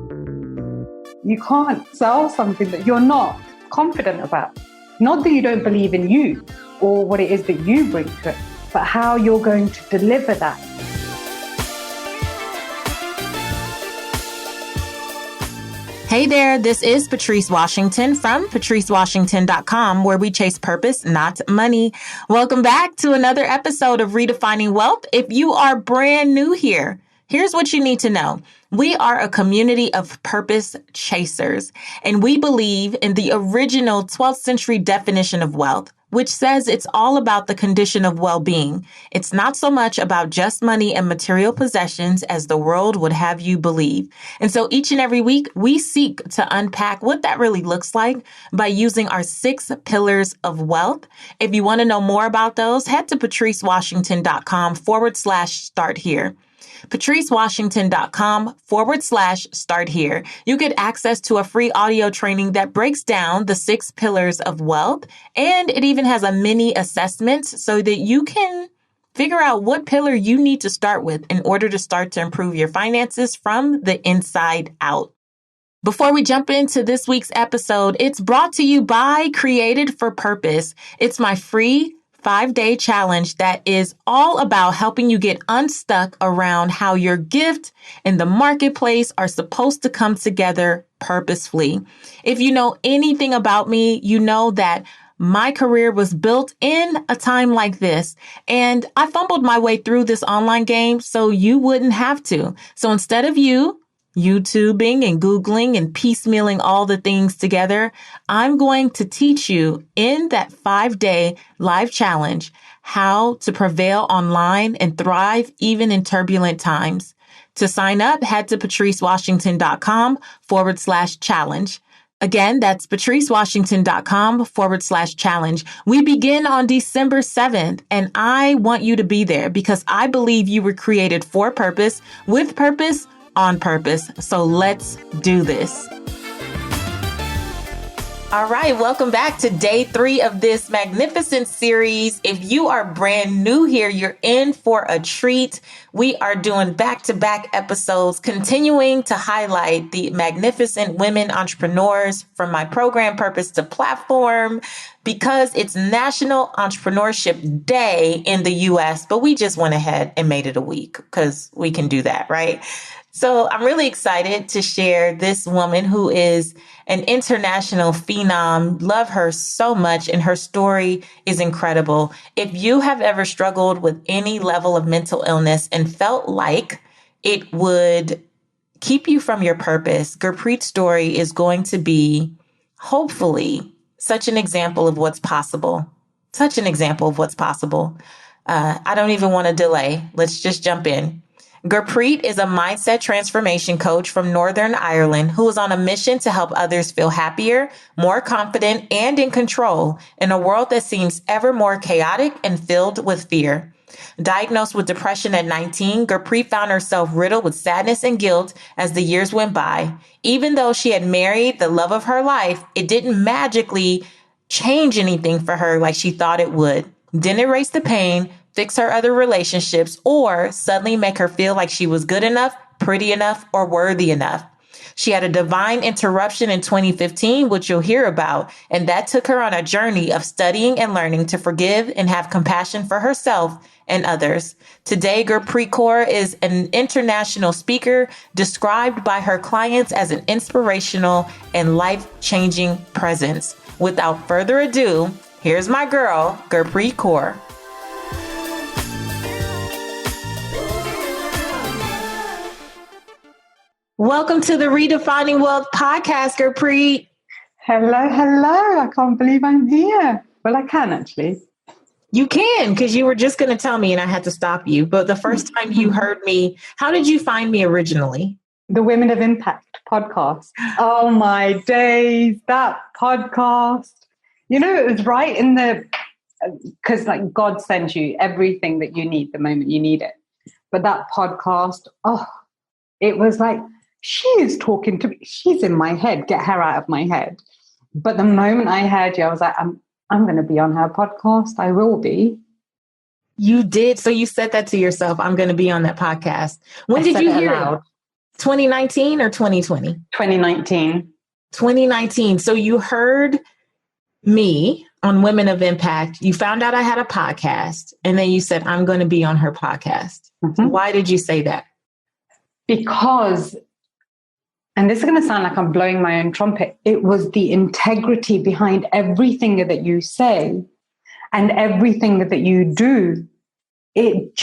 You can't sell something that you're not confident about. Not that you don't believe in you or what it is that you bring to it, but how you're going to deliver that. Hey there, this is Patrice Washington from patricewashington.com, where we chase purpose, not money. Welcome back to another episode of Redefining Wealth. If you are brand new here, here's what you need to know. We are a community of purpose chasers, and we believe in the original 12th century definition of wealth, which says it's all about the condition of well-being. It's not so much about just money and material possessions as the world would have you believe. And so each and every week, we seek to unpack what that really looks like by using our 6 pillars of wealth. If you want to know more about those, head to patricewashington.com/start here. patricewashington.com/start here. You get access to a free audio training that breaks down the 6 pillars of wealth, and it even has a mini assessment so that you can figure out what pillar you need to start with in order to start to improve your finances from the inside out. Before we jump into this week's episode, it's brought to you by Created for Purpose. It's my free 5-day challenge that is all about helping you get unstuck around how your gift and the marketplace are supposed to come together purposefully. If you know anything about me, you know that my career was built in a time like this, and I fumbled my way through this online game so you wouldn't have to. So instead of YouTubing and Googling and piecemealing all the things together, I'm going to teach you in that 5-day live challenge how to prevail online and thrive even in turbulent times. To sign up, head to patricewashington.com/challenge. Again, that's patricewashington.com/challenge. We begin on December 7th, and I want you to be there because I believe you were created for purpose, with purpose, on purpose. So let's do this. All right, welcome back to day 3 of this magnificent series. If you are brand new here, you're in for a treat. We are doing back-to-back episodes, continuing to highlight the magnificent women entrepreneurs from my program Purpose to Platform, because it's National Entrepreneurship Day in the US, but we just went ahead and made it a week because we can do that, right? So I'm really excited to share this woman who is an international phenom. Love her so much, and her story is incredible. If you have ever struggled with any level of mental illness and felt like it would keep you from your purpose, Gurpreet's story is going to be, hopefully, such an example of what's possible. Such an example of what's possible. I don't even want to delay. Let's just jump in. Gurpreet is a mindset transformation coach from Northern Ireland who is on a mission to help others feel happier, more confident, and in control in a world that seems ever more chaotic and filled with fear. Diagnosed with depression at 19, Gurpreet found herself riddled with sadness and guilt as the years went by. Even though she had married the love of her life, it didn't magically change anything for her like she thought it would. Didn't erase the pain, fix her other relationships, or suddenly make her feel like she was good enough, pretty enough, or worthy enough. She had a divine interruption in 2015, which you'll hear about, and that took her on a journey of studying and learning to forgive and have compassion for herself and others. Today, Gurpreet Kaur is an international speaker described by her clients as an inspirational and life-changing presence. Without further ado, here's my girl, Gurpreet Kaur. Welcome to the Redefining Wealth podcast, Gurpreet. Hello. I can't believe I'm here. Well, I can actually. You can, because you were just going to tell me and I had to stop you. But the first time you heard me, how did you find me originally? The Women of Impact podcast. Oh my days, that podcast. You know, it was right in because like God sends you everything that you need the moment you need it. But that podcast, it was like, she is talking to me. She's in my head. Get her out of my head. But the moment I heard you, I was like, I'm going to be on her podcast. I will be. You did. So you said that to yourself. I'm going to be on that podcast. When did you hear it? 2019 or 2020? 2019. 2019. So you heard me on Women of Impact. You found out I had a podcast, and then you said, I'm going to be on her podcast. Mm-hmm. Why did you say that? Because, and this is going to sound like I'm blowing my own trumpet, it was the integrity behind everything that you say and everything that you do. It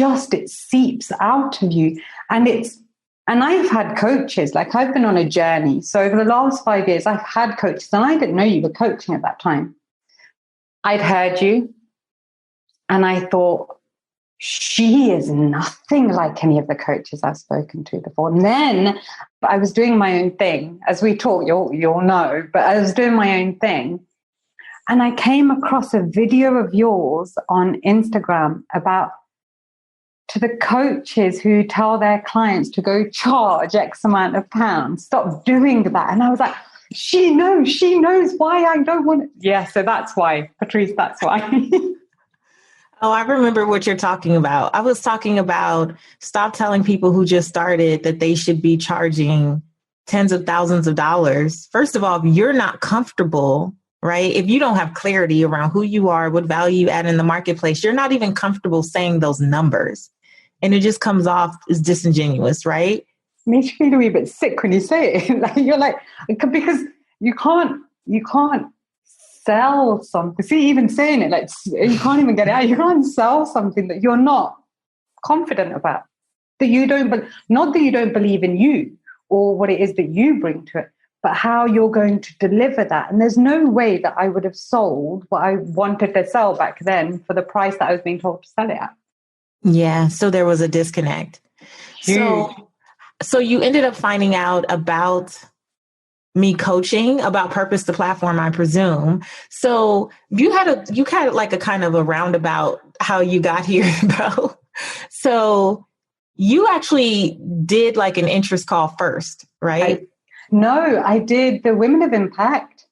seeps out of you. And I've had coaches, like I've been on a journey. So over the last 5 years, I've had coaches, and I didn't know you were coaching at that time. I'd heard you, and I thought, she is nothing like any of the coaches I've spoken to before. And then I was doing my own thing. As we talk, you'll know, but I was doing my own thing. And I came across a video of yours on Instagram about to the coaches who tell their clients to go charge X amount of pounds, stop doing that. And I was like, she knows why I don't want it. Yeah, so that's why, Patrice, that's why. Oh, I remember what you're talking about. I was talking about stop telling people who just started that they should be charging tens of thousands of dollars. First of all, if you're not comfortable, right? If you don't have clarity around who you are, what value you add in the marketplace, you're not even comfortable saying those numbers. And it just comes off as disingenuous, right? Makes you feel a wee bit sick when you say it. Like you're like, because you can't sell something. See, even saying it, like you can't even get it out. You can't sell something that you're not confident about. That you don't, not that you don't believe in you or what it is that you bring to it, but how you're going to deliver that. And there's no way that I would have sold what I wanted to sell back then for the price that I was being told to sell it at. Yeah. So there was a disconnect. Huge. So you ended up finding out about me coaching, about Purpose the Platform, I presume. So you had like a kind of a roundabout how you got here, though. So you actually did like an interest call first, right? I did the Women of Impact.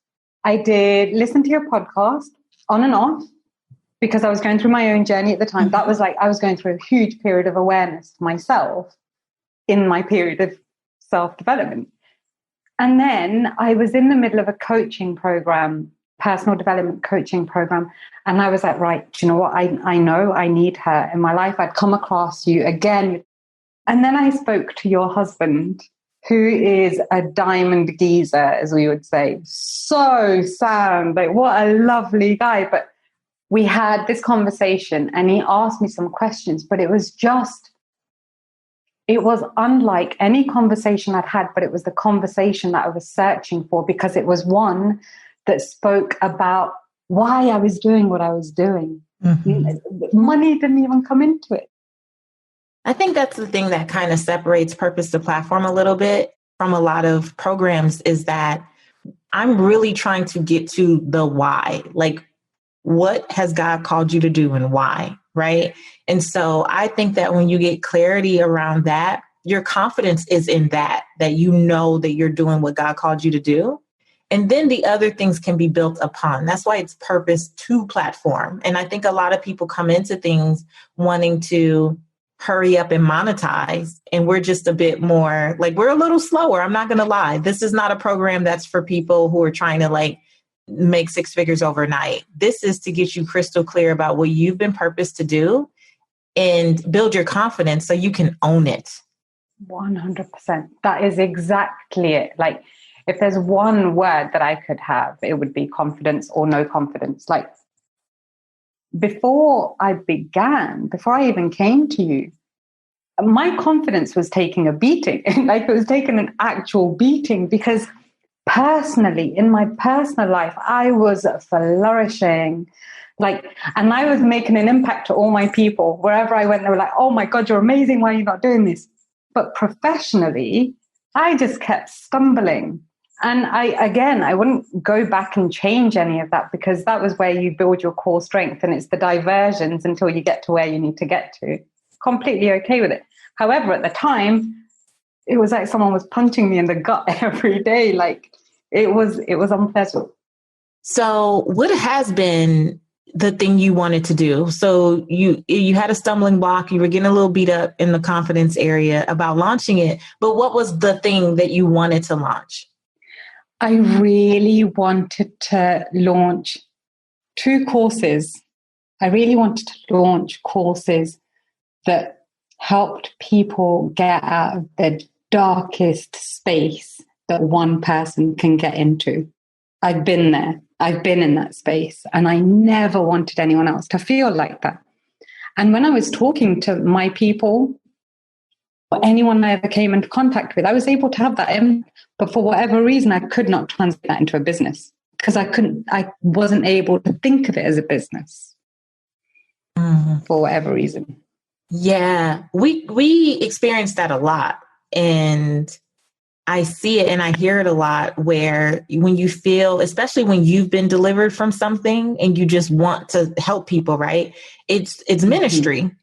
I did listen to your podcast on and off because I was going through my own journey at the time. That was like, I was going through a huge period of awareness myself in my period of self-development. And then I was in the middle of a coaching program, personal development coaching program. And I was like, right, do you know what? I know I need her in my life. I'd come across you again. And then I spoke to your husband, who is a diamond geezer, as we would say. So sound, like what a lovely guy. But we had this conversation and he asked me some questions, but it was unlike any conversation I'd had, but it was the conversation that I was searching for because it was one that spoke about why I was doing what I was doing. Mm-hmm. Money didn't even come into it. I think that's the thing that kind of separates Purpose to Platform a little bit from a lot of programs is that I'm really trying to get to the why, like what has God called you to do and why? Right. And so I think that when you get clarity around that, your confidence is in that you know that you're doing what God called you to do. And then the other things can be built upon. That's why it's Purpose to Platform. And I think a lot of people come into things wanting to hurry up and monetize. And we're just a bit more like, we're a little slower. I'm not going to lie. This is not a program that's for people who are trying to like make six figures overnight. This is to get you crystal clear about what you've been purposed to do and build your confidence so you can own it. 100%. That is exactly it. Like if there's one word that I could have, it would be confidence or no confidence. Like before I even came to you, my confidence was taking a beating. Like it was taking an actual beating because personally, in my personal life, I was flourishing. And I was making an impact to all my people. Wherever I went, they were like, oh my God, you're amazing. Why are you not doing this? But professionally, I just kept stumbling. And I wouldn't go back and change any of that because that was where you build your core strength and it's the diversions until you get to where you need to get to. Completely okay with it. However, at the time, it was like someone was punching me in the gut every day. Like it was unpleasant. So what has been the thing you wanted to do? So you had a stumbling block, you were getting a little beat up in the confidence area about launching it, but what was the thing that you wanted to launch? I really wanted to launch 2 courses. I really wanted to launch courses that helped people get out of the darkest space that one person can get into. I've been there. I've been in that space, and I never wanted anyone else to feel like that. And when I was talking to my people, or anyone I ever came into contact with, I was able to have that in, but for whatever reason, I could not translate that into a business because I wasn't able to think of it as a business for whatever reason. Yeah, we experience that a lot. And I see it and I hear it a lot where when you feel, especially when you've been delivered from something and you just want to help people, right? It's ministry. Mm-hmm.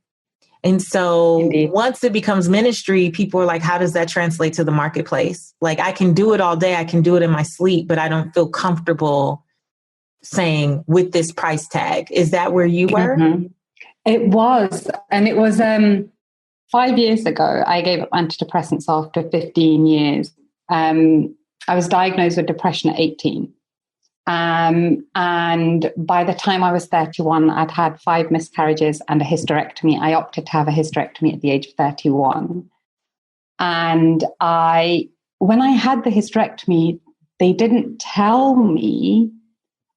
And so Indeed. Once it becomes ministry, people are like, how does that translate to the marketplace? Like, I can do it all day. I can do it in my sleep, but I don't feel comfortable saying with this price tag. Is that where you were? Mm-hmm. It was. And it was 5 years ago, I gave up antidepressants after 15 years. I was diagnosed with depression at 18. And by the time I was 31, I'd had 5 miscarriages and a hysterectomy. I opted to have a hysterectomy at the age of 31. And when I had the hysterectomy, they didn't tell me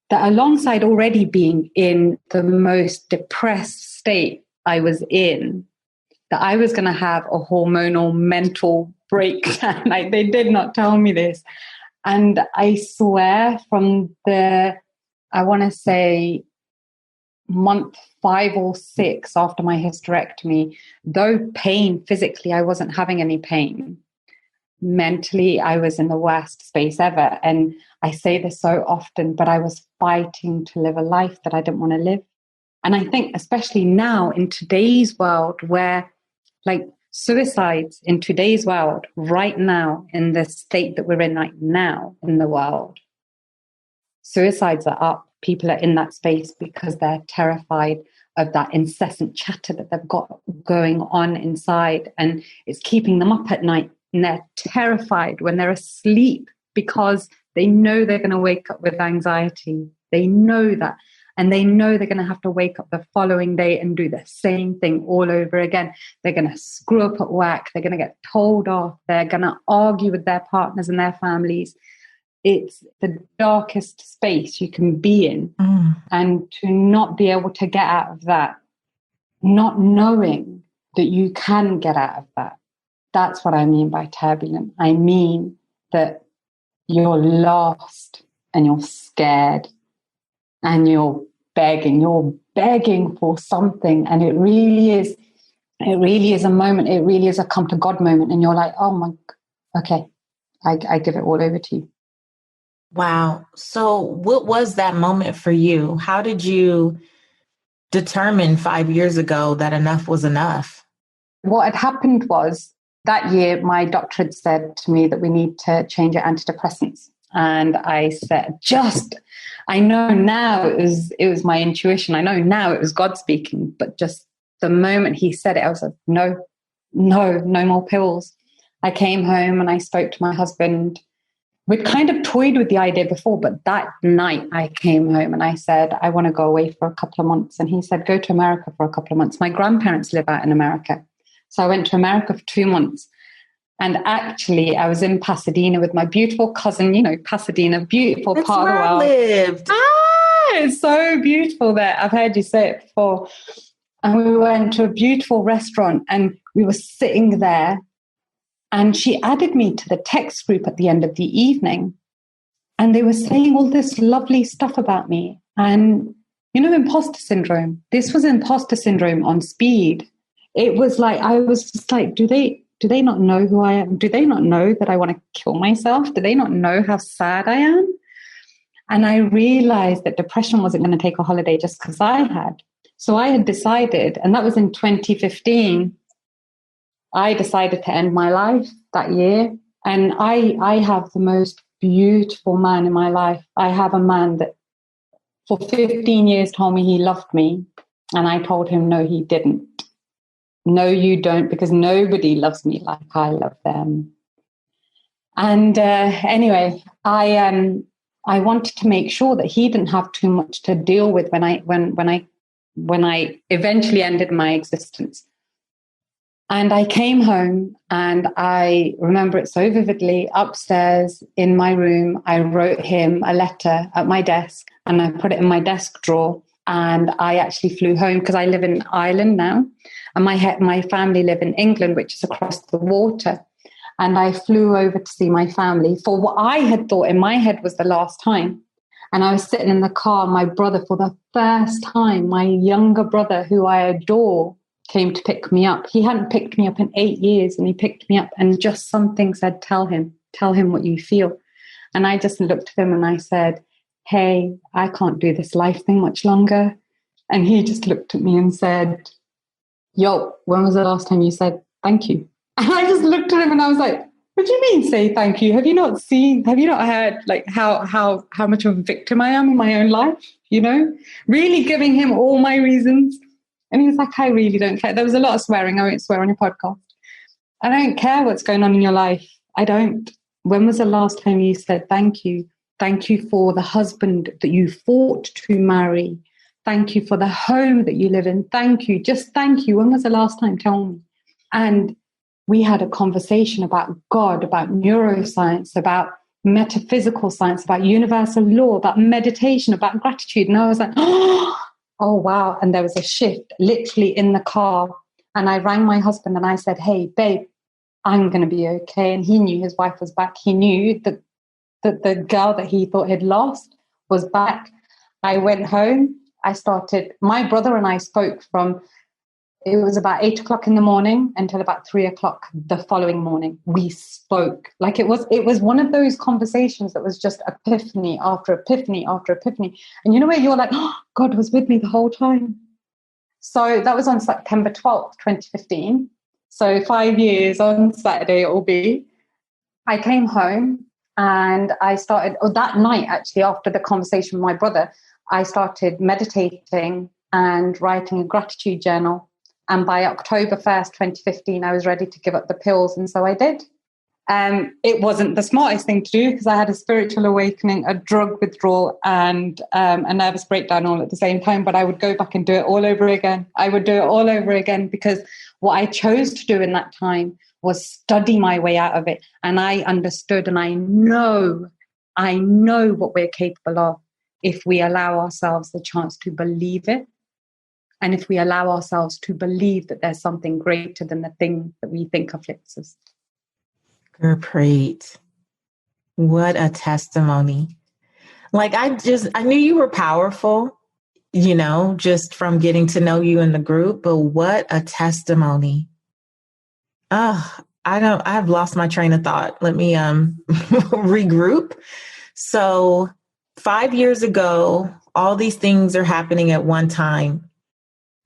that alongside already being in the most depressed state I was in, that I was going to have a hormonal mental breakdown. Like, they did not tell me this. And I swear from I want to say month 5 or 6 after my hysterectomy, though pain physically, I wasn't having any pain. Mentally, I was in the worst space ever. And I say this so often, but I was fighting to live a life that I didn't want to live. And I think especially now in today's world where like suicides in today's world, right now, in the state that we're in right now in the world, suicides are up. People are in that space because they're terrified of that incessant chatter that they've got going on inside, and it's keeping them up at night, and they're terrified when they're asleep because they know they're going to wake up with anxiety. They know that. And they know they're going to have to wake up the following day and do the same thing all over again. They're going to screw up at work. They're going to get told off. They're going to argue with their partners and their families. It's the darkest space you can be in. And to not be able to get out of that, not knowing that you can get out of that, that's what I mean by turbulent. I mean that you're lost and you're scared and you're begging for something. And it really is a moment. It really is a come to God moment. And you're like, oh my, okay, I give it all over to you. Wow. So what was that moment for you? How did you determine 5 years ago that enough was enough? What had happened was that year, my doctor had said to me that we need to change your antidepressants. And I said, I know now it was my intuition. I know now it was God speaking, but just the moment he said it, I was like, no more pills. I came home and I spoke to my husband. We'd kind of toyed with the idea before, but that night I came home and I said, I want to go away for a couple of months. And he said, go to America for a couple of months. My grandparents live out in America. So I went to America for 2 months. And actually, I was in Pasadena with my beautiful cousin, Pasadena, beautiful That's part of the where world. I lived. It's so beautiful there. I've heard you say it before. And we went to a beautiful restaurant and we were sitting there. And she added me to the text group at the end of the evening. And they were saying all this lovely stuff about me. And, imposter syndrome. This was imposter syndrome on speed. It was like, I was just like, do they not know who I am? Do they not know that I want to kill myself? Do they not know how sad I am? And I realized that depression wasn't going to take a holiday just because I had. So I had decided, and that was in 2015, I decided to end my life that year. And I have the most beautiful man in my life. I have a man that for 15 years told me he loved me. And I told him, no, he didn't. No, you don't, because nobody loves me like I love them. And anyway, I wanted to make sure that he didn't have too much to deal with when I eventually ended my existence. And I came home, and I remember it so vividly. Upstairs in my room, I wrote him a letter at my desk, and I put it in my desk drawer. And I actually flew home because I live in Ireland now, and my family live in England, which is across the water. And I flew over to see my family for what I had thought in my head was the last time. And I was sitting in the car. My brother, for the first time, my younger brother, who I adore, came to pick me up. He hadn't picked me up in 8 years, and he picked me up, and just something said, tell him what you feel. And I just looked at him and I said, hey, I can't do this life thing much longer. And he just looked at me and said, yo, when was the last time you said thank you? And I just looked at him and I was like, what do you mean say thank you? Have you not heard like how much of a victim I am in my own life? Really giving him all my reasons. And he was like, I really don't care. There was a lot of swearing. I won't swear on your podcast. I don't care what's going on in your life. I don't. When was the last time you said thank you? Thank you for the husband that you fought to marry. Thank you for the home that you live in. Thank you. Just thank you. When was the last time? Tell me. And we had a conversation about God, about neuroscience, about metaphysical science, about universal law, about meditation, about gratitude. And I was like, oh, wow. And there was a shift literally in the car. And I rang my husband and I said, hey, babe, I'm going to be okay. And he knew his wife was back. He knew that the girl that he thought he'd lost was back. I went home. My brother and I spoke it was about 8 o'clock in the morning until about 3 o'clock the following morning. We spoke. Like it was one of those conversations that was just epiphany after epiphany after epiphany. And you know where you're like, oh, God was with me the whole time. So that was on September 12th, 2015. So 5 years on Saturday it will be. I came home and I started, that night actually after the conversation with my brother, I started meditating and writing a gratitude journal. And by October 1st, 2015, I was ready to give up the pills. And so I did. It wasn't the smartest thing to do because I had a spiritual awakening, a drug withdrawal, and a nervous breakdown all at the same time. But I would go back and do it all over again. I would do it all over again because what I chose to do in that time was study my way out of it. And I understood, and I know what we're capable of if we allow ourselves the chance to believe it. And if we allow ourselves to believe that there's something greater than the thing that we think afflicts us. Gurpreet, what a testimony. Like I knew you were powerful, just from getting to know you in the group, but what a testimony. I've lost my train of thought. Let me regroup. So 5 years ago, all these things are happening at one time.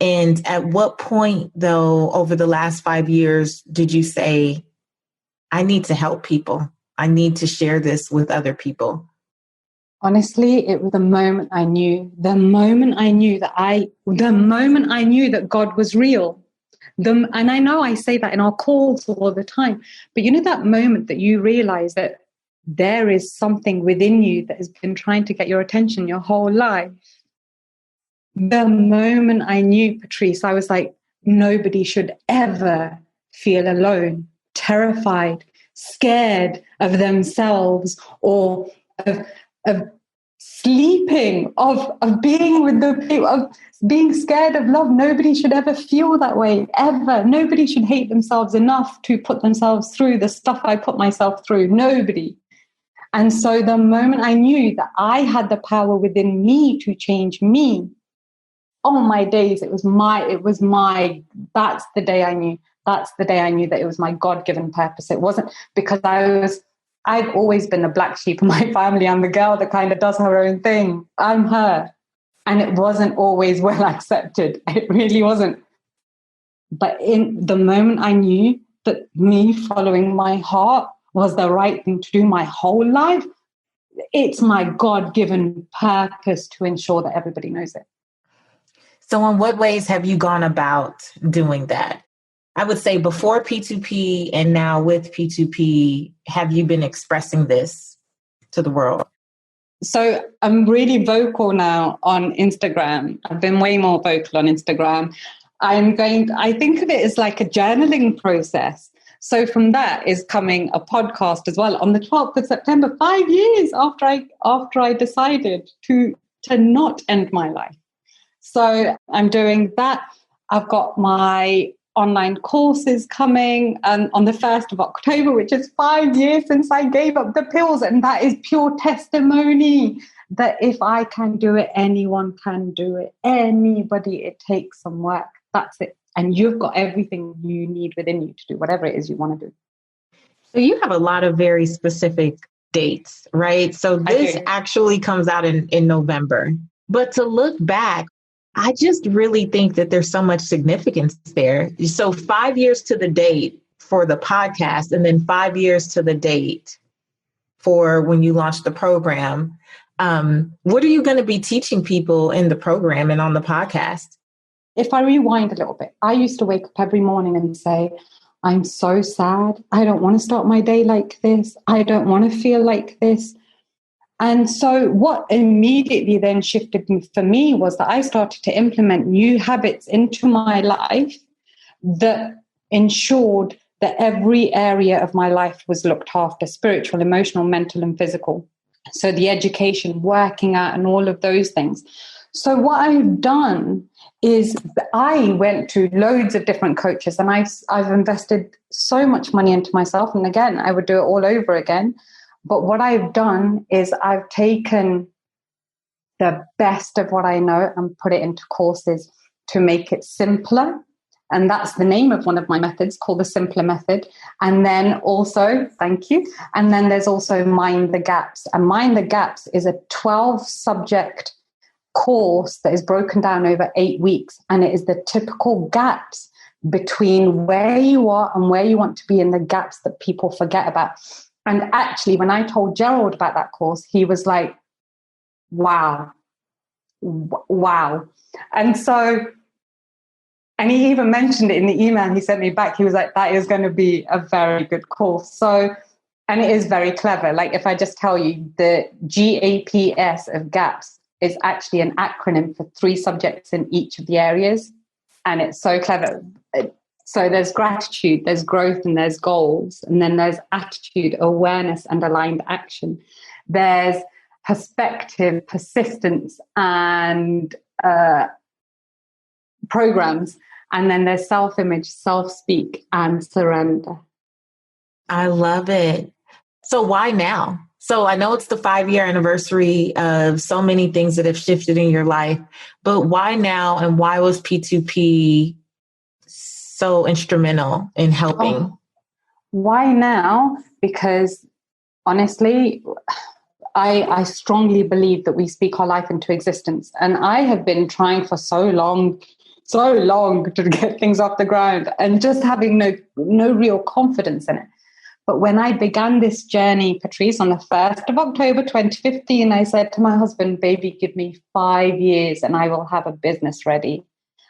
And at what point, though, over the last 5 years, did you say, I need to help people. I need to share this with other people? Honestly, it was the moment I knew that God was real. And I know I say that in our calls all the time, but that moment that you realize that there is something within you that has been trying to get your attention your whole life. The moment I knew, Patrice, I was like, nobody should ever feel alone, terrified, scared of themselves or of sleeping, of being with the people, of being scared of love. Nobody should ever feel that way, ever. Nobody should hate themselves enough to put themselves through the stuff I put myself through. Nobody. And so the moment I knew that I had the power within me to change me, oh my days, that's the day I knew. That's the day I knew that it was my God-given purpose. It wasn't because I've always been the black sheep of my family. I'm the girl that kind of does her own thing. I'm her. And it wasn't always well accepted. It really wasn't. But in the moment I knew that me following my heart was the right thing to do my whole life, it's my God-given purpose to ensure that everybody knows it. So in what ways have you gone about doing that? I would say before P2P and now with P2P, have you been expressing this to the world? So I'm really vocal now on Instagram. I've been way more vocal on Instagram. I think of it as like a journaling process. So from that is coming a podcast as well on the 12th of September, 5 years after I decided to not end my life. So I'm doing that. I've got my online courses coming on the 1st of October, which is 5 years since I gave up the pills. And that is pure testimony that if I can do it, anyone can do it. Anybody, it takes some work. That's it. And you've got everything you need within you to do whatever it is you want to do. So you have a lot of very specific dates, right? So this actually comes out in November. But to look back, I just really think that there's so much significance there. So 5 years to the date for the podcast, and then 5 years to the date for when you launched the program. What are you going to be teaching people in the program and on the podcast? If I rewind a little bit, I used to wake up every morning and say, I'm so sad. I don't want to start my day like this. I don't want to feel like this. And so what immediately then shifted for me was that I started to implement new habits into my life that ensured that every area of my life was looked after: spiritual, emotional, mental, and physical. So the education, working out, and all of those things. So what I've done is I went to loads of different coaches, and I've invested so much money into myself. And again, I would do it all over again. But what I've done is I've taken the best of what I know and put it into courses to make it simpler. And that's the name of one of my methods, called the Simpler Method. And then also, thank you. And then there's also Mind the Gaps. And Mind the Gaps is a 12-subject course that is broken down over 8 weeks. And it is the typical gaps between where you are and where you want to be, in the gaps that people forget about. And actually, when I told Gerald about that course, he was like, wow. And so, and he even mentioned it in the email he sent me back. He was like, that is going to be a very good course. So, and it is very clever. Like, if I just tell you, the GAPS of GAPS is actually an acronym for 3 subjects in each of the areas. And it's so clever. So there's gratitude, there's growth, and there's goals. And then there's attitude, awareness, and aligned action. There's perspective, persistence, and programs. And then there's self-image, self-speak, and surrender. I love it. So why now? So I know it's the 5-year anniversary of so many things that have shifted in your life, but why now, and why was P2P so instrumental in helping? Why now? Because honestly, I strongly believe that we speak our life into existence. And I have been trying for so long to get things off the ground and just having no real confidence in it. But when I began this journey, Patrice, on the 1st of October 2015, I said to my husband, baby, give me 5 years and I will have a business ready.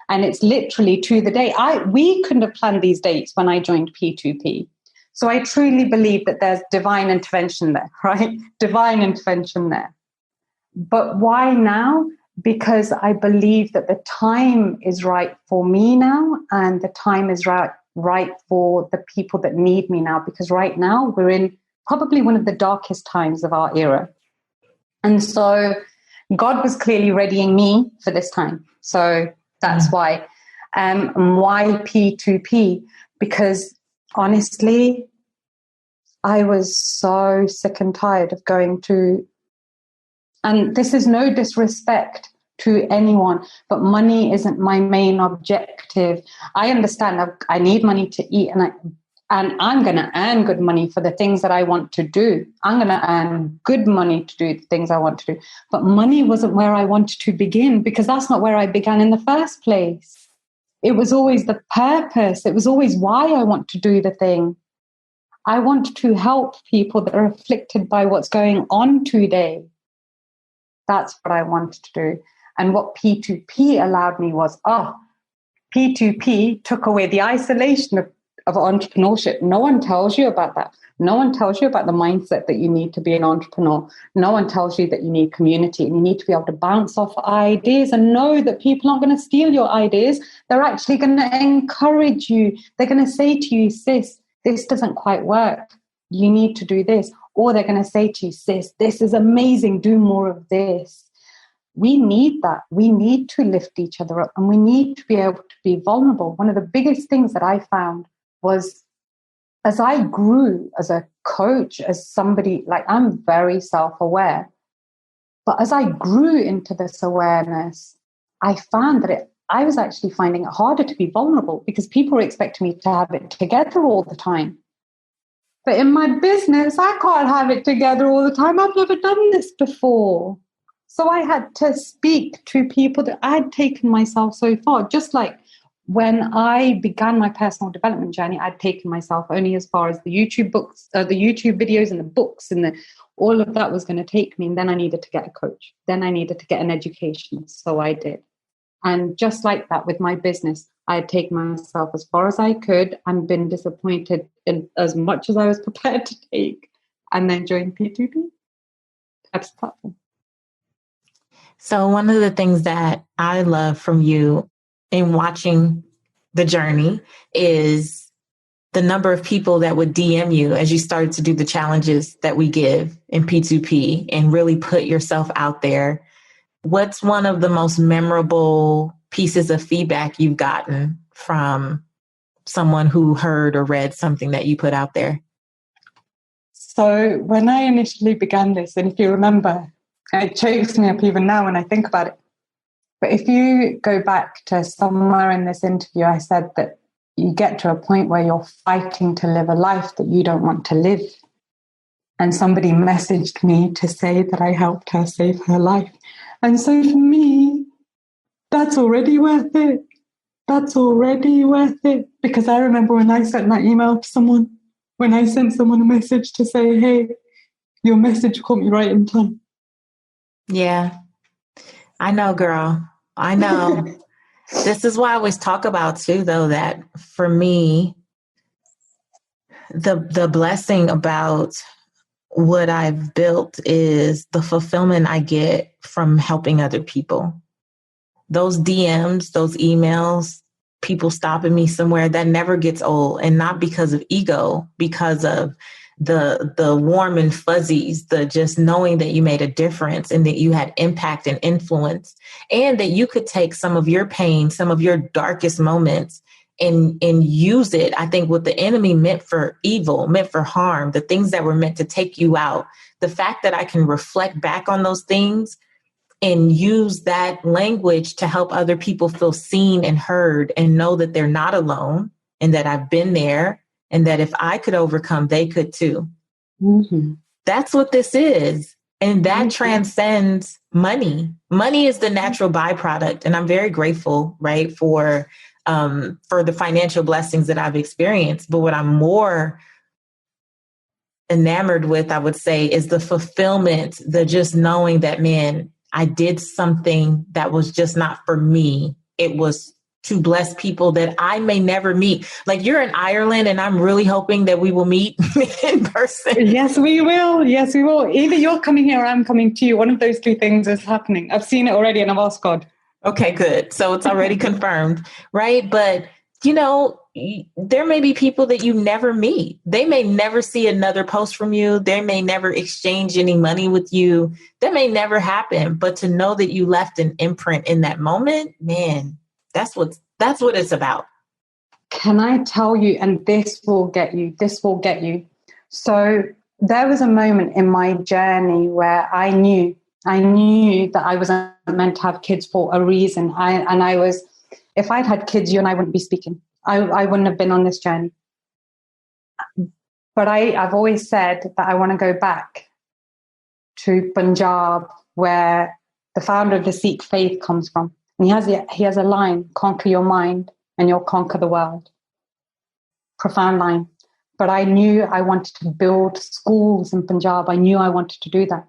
And it's literally to the day. We couldn't have planned these dates when I joined P2P. So I truly believe that there's divine intervention there, right? Divine intervention there. But why now? Because I believe that the time is right for me now, and the time is right for the people that need me now. Because right now we're in probably one of the darkest times of our era. And so God was clearly readying me for this time. So that's why. Why P2P? Because honestly, I was so sick and tired of going to, and this is no disrespect to anyone, but money isn't my main objective. I understand I need money to eat, and I'm going to earn good money for the things that I want to do. I'm going to earn good money to do the things I want to do. But money wasn't where I wanted to begin, because that's not where I began in the first place. It was always the purpose. It was always why I want to do the thing. I want to help people that are afflicted by what's going on today. That's what I wanted to do. And what P2P allowed me was, P2P took away the isolation of entrepreneurship. No one tells you about that. No one tells you about the mindset that you need to be an entrepreneur. No one tells you that you need community and you need to be able to bounce off ideas and know that people aren't going to steal your ideas. They're actually going to encourage you. They're going to say to you, sis, this doesn't quite work. You need to do this. Or they're going to say to you, sis, this is amazing. Do more of this. We need that. We need to lift each other up and we need to be able to be vulnerable. One of the biggest things that I found was as I grew as a coach, as somebody, like I'm very self-aware, but as I grew into this awareness, I found that I was actually finding it harder to be vulnerable because people were expecting me to have it together all the time. But in my business, I can't have it together all the time. I've never done this before. So I had to speak to people that I'd taken myself so far, just like when I began my personal development journey, I'd taken myself only as far as the YouTube books, the YouTube videos and the books and all of that was going to take me. And then I needed to get a coach. Then I needed to get an education. So I did. And just like that with my business, I had taken myself as far as I could and been disappointed in as much as I was prepared to take and then joined P2P. That's the platform. So one of the things that I love from you in watching the journey is the number of people that would DM you as you started to do the challenges that we give in P2P and really put yourself out there. What's one of the most memorable pieces of feedback you've gotten from someone who heard or read something that you put out there? So when I initially began this, and if you remember, it chokes me up even now when I think about it. But if you go back to somewhere in this interview, I said that you get to a point where you're fighting to live a life that you don't want to live. And somebody messaged me to say that I helped her save her life. And so for me, that's already worth it. That's already worth it. Because I remember when I sent that email to someone, when I sent someone a message to say, hey, your message caught me right in time. Yeah, I know, girl. I know. This is why I always talk about too, though, that for me, the blessing about what I've built is the fulfillment I get from helping other people. Those DMs, those emails, people stopping me somewhere, that never gets old. And not because of ego, because of the warm and fuzzies, the just knowing that you made a difference and that you had impact and influence, and that you could take some of your pain, some of your darkest moments and use it. I think what the enemy meant for evil, meant for harm, the things that were meant to take you out, the fact that I can reflect back on those things and use that language to help other people feel seen and heard and know that they're not alone and that I've been there and that if I could overcome, they could too. Mm-hmm. That's what this is. And that transcends money. Money is the natural byproduct. And I'm very grateful, right, for the financial blessings that I've experienced. But what I'm more enamored with, I would say, is the fulfillment, the just knowing that, man, I did something that was just not for me. It was to bless people that I may never meet. Like you're in Ireland and I'm really hoping that we will meet in person. Yes, we will. Yes, we will. Either you're coming here or I'm coming to you. One of those two things is happening. I've seen it already and I've asked God. Okay, good. So it's already confirmed, right? But, you know, there may be people that you never meet. They may never see another post from you. They may never exchange any money with you. That may never happen. But to know that you left an imprint in that moment, man, that's what it's about. Can I tell you, and this will get you. So there was a moment in my journey where I knew that I wasn't meant to have kids for a reason. If I'd had kids, you and I wouldn't be speaking. I wouldn't have been on this journey. But I've always said that I want to go back to Punjab, where the founder of the Sikh faith comes from. And he has a line, conquer your mind and you'll conquer the world. Profound line. but I knew I wanted to build schools in Punjab. I knew I wanted to do that.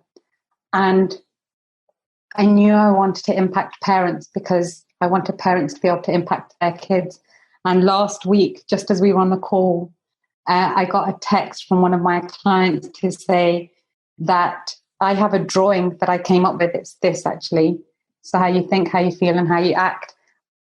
And I knew I wanted to impact parents because I wanted parents to be able to impact their kids. And last week, just as we were on the call, I got a text from one of my clients to say that I have a drawing that I came up with. It's this, actually. So how you think, how you feel, and how you act.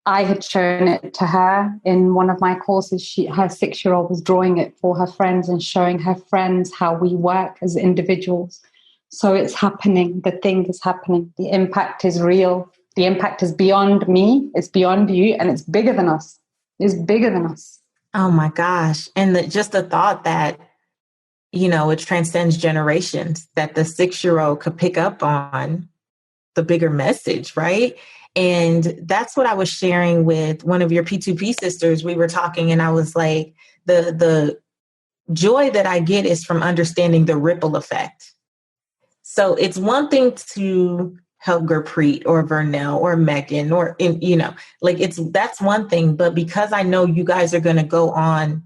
I had shown it to her in one of my courses. Her 6-year-old was drawing it for her friends and showing her friends how we work as individuals. So it's happening. The thing is happening. The impact is real. The impact is beyond me. It's beyond you. And it's bigger than us. It's bigger than us. Oh my gosh. And just the thought that, it transcends generations, that the 6-year-old could pick up on the bigger message, right? And that's what I was sharing with one of your P2P sisters. We were talking and I was like, the joy that I get is from understanding the ripple effect. So it's one thing to help Gurpreet or Vernell or Megan or, that's one thing. But because I know you guys are going to go on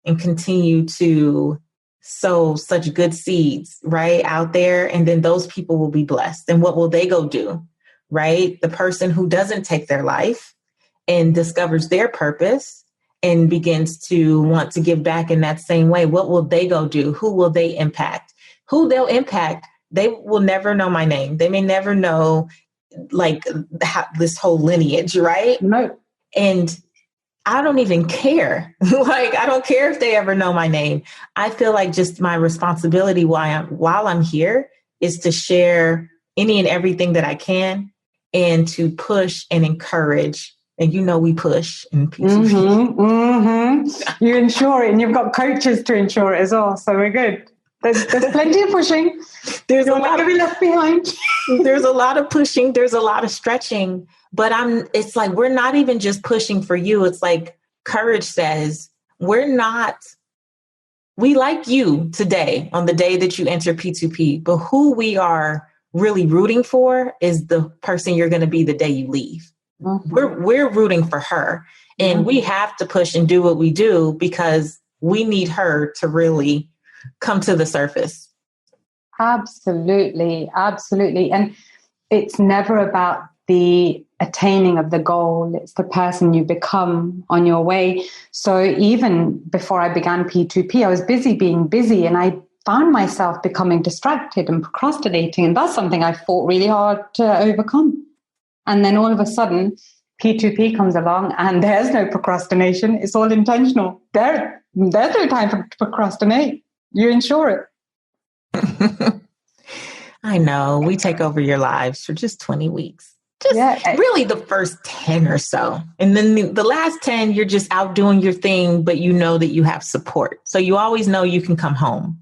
and continue to sow such good seeds, right, out there, and then those people will be blessed. And what will they go do, right? The person who doesn't take their life and discovers their purpose and begins to want to give back in that same way, what will they go do? Who will they impact? Who they'll impact, they will never know my name. They may never know this whole lineage, right? No. And I don't even care. I don't care if they ever know my name. I feel like just my responsibility while I'm here is to share any and everything that I can and to push and encourage. And we push in P2P. You ensure it, and you've got coaches to ensure it as well. So we're good. There's plenty of pushing. There's a lot to be left behind. There's a lot of pushing. There's a lot of stretching. But it's like, we're not even just pushing for you. It's like Courage says, we like you today on the day that you enter P2P, but who we are really rooting for is the person you're going to be the day you leave. Mm-hmm. We're rooting for her, and we have to push and do what we do because we need her to really come to the surface. Absolutely. Absolutely. And it's never about the attaining of the goal. It's the person you become on your way. So even before I began P2P, I was being busy, and I found myself becoming distracted and procrastinating. And that's something I fought really hard to overcome. And then all of a sudden, P2P comes along and there's no procrastination. It's all intentional. There's no time to procrastinate. You ensure it. I know. We take over your lives for just 20 weeks. Really the first 10 or so. And then the last 10, you're just out doing your thing, but you know that you have support. So you always know you can come home.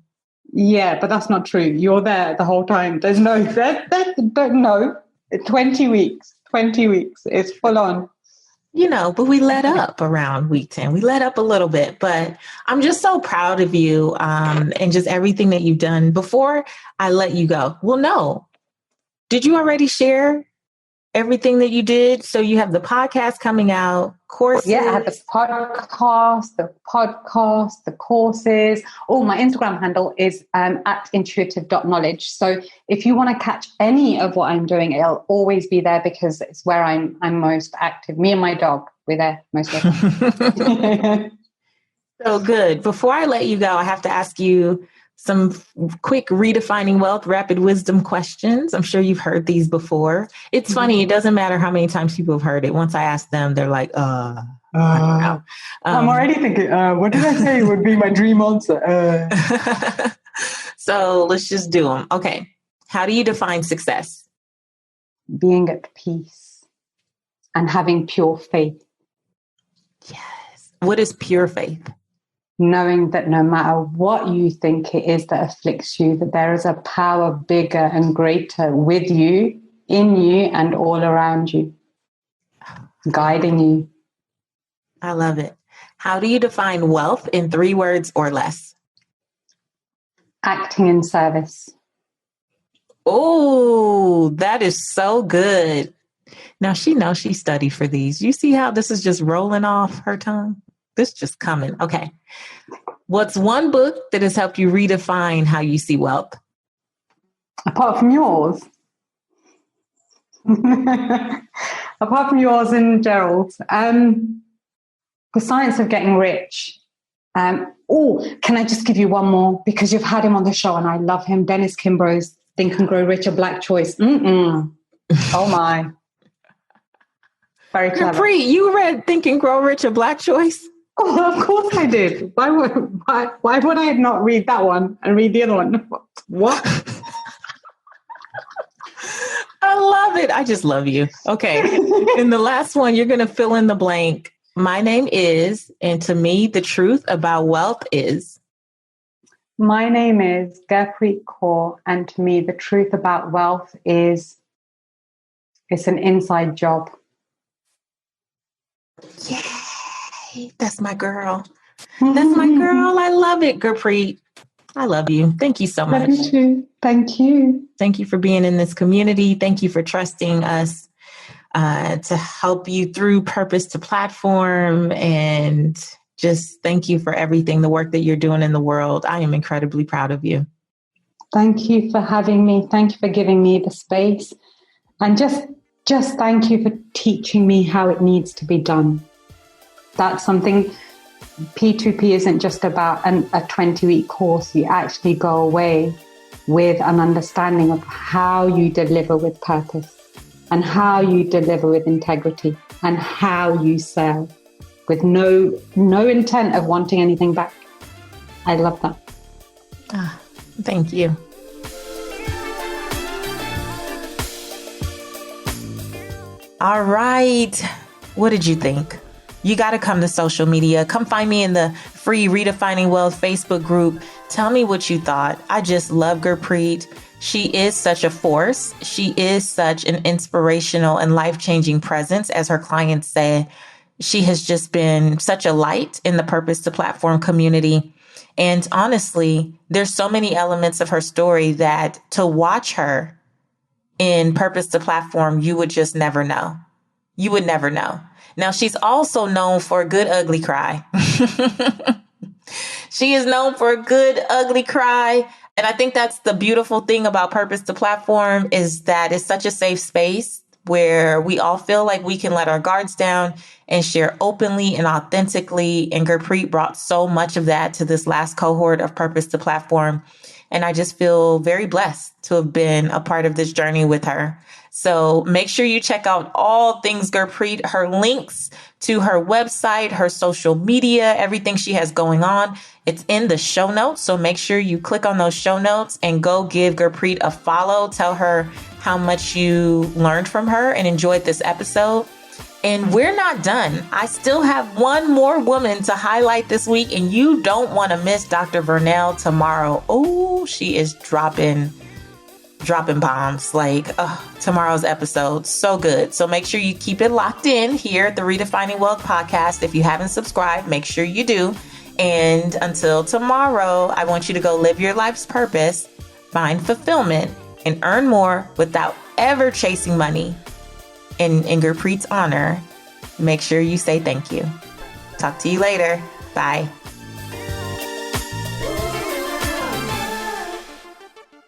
Yeah, but that's not true. You're there the whole time. There's no, no. 20 weeks. It's full on. But we let up around week 10. We let up a little bit, but I'm just so proud of you and just everything that you've done. Before I let you go, well, no. Did you already share everything that you did? So you have the podcast coming out, courses. Yeah, I have the courses. Oh, my Instagram handle is at intuitive.knowledge. So if you want to catch any of what I'm doing, it'll always be there because it's where I'm most active. Me and my dog, we're there most of the time. So good. Before I let you go, I have to ask you some quick redefining wealth, rapid wisdom questions. I'm sure you've heard these before. It's funny. It doesn't matter how many times people have heard it. Once I ask them, they're like, I don't know. I'm already thinking, what did I say would be my dream answer? So let's just do them. Okay. How do you define success? Being at peace and having pure faith. Yes. What is pure faith? Knowing that no matter what you think it is that afflicts you, that there is a power bigger and greater with you, in you, and all around you, guiding you. I love it. How do you define wealth in 3 words or less? Acting in service. Oh, that is so good. Now she knows she studied for these. You see how this is just rolling off her tongue? This just coming. Okay. What's one book that has helped you redefine how you see wealth? Apart from yours. Apart from yours and Gerald's. The Science of Getting Rich. Can I just give you one more? Because you've had him on the show and I love him. Dennis Kimbro's Think and Grow Rich, a Black Choice. Oh my. Very clever. Gurpreet, you read Think and Grow Rich, a Black Choice? Oh, of course I did. Why would I not read that one and read the other one? What? I love it. I just love you. Okay. And the last one, you're going to fill in the blank. My name is, and to me, the truth about wealth is. My name is Gurpreet Kaur, and to me, the truth about wealth is it's an inside job. Yay. That's my girl. That's my girl. I love it, Gurpreet. I love you. Thank you so much. Love you too. Thank you. Thank you for being in this community. Thank you for trusting us to help you through Purpose to Platform. And just thank you for everything, the work that you're doing in the world. I am incredibly proud of you. Thank you for having me. Thank you for giving me the space. And just thank you for teaching me how it needs to be done. That's something. P2P isn't just about a 20-week course. You actually go away with an understanding of how you deliver with purpose and how you deliver with integrity and how you sell with no intent of wanting anything back. I love that. Thank you. All right. What did you think? You got to come to social media. Come find me in the free Redefining Wealth Facebook group. Tell me what you thought. I just love Gurpreet. She is such a force. She is such an inspirational and life-changing presence. As her clients say, she has just been such a light in the Purpose to Platform community. And honestly, there's so many elements of her story that to watch her in Purpose to Platform, you would just never know. You would never know. Now, she's also known for a good, ugly cry. She is known for a good, ugly cry. And I think that's the beautiful thing about Purpose to Platform is that it's such a safe space where we all feel like we can let our guards down and share openly and authentically. And Gurpreet brought so much of that to this last cohort of Purpose to Platform. And I just feel very blessed to have been a part of this journey with her. So make sure you check out all things Gurpreet, her links to her website, her social media, everything she has going on. It's in the show notes. So make sure you click on those show notes and go give Gurpreet a follow. Tell her how much you learned from her and enjoyed this episode. And we're not done. I still have one more woman to highlight this week, and you don't want to miss Dr. Vernell tomorrow. Oh, she is dropping bombs like tomorrow's episode. So good. So make sure you keep it locked in here at the Redefining Wealth podcast. If you haven't subscribed, make sure you do. And until tomorrow, I want you to go live your life's purpose, find fulfillment, and earn more without ever chasing money. In Gurpreet's honor, make sure you say thank you. Talk to you later. Bye.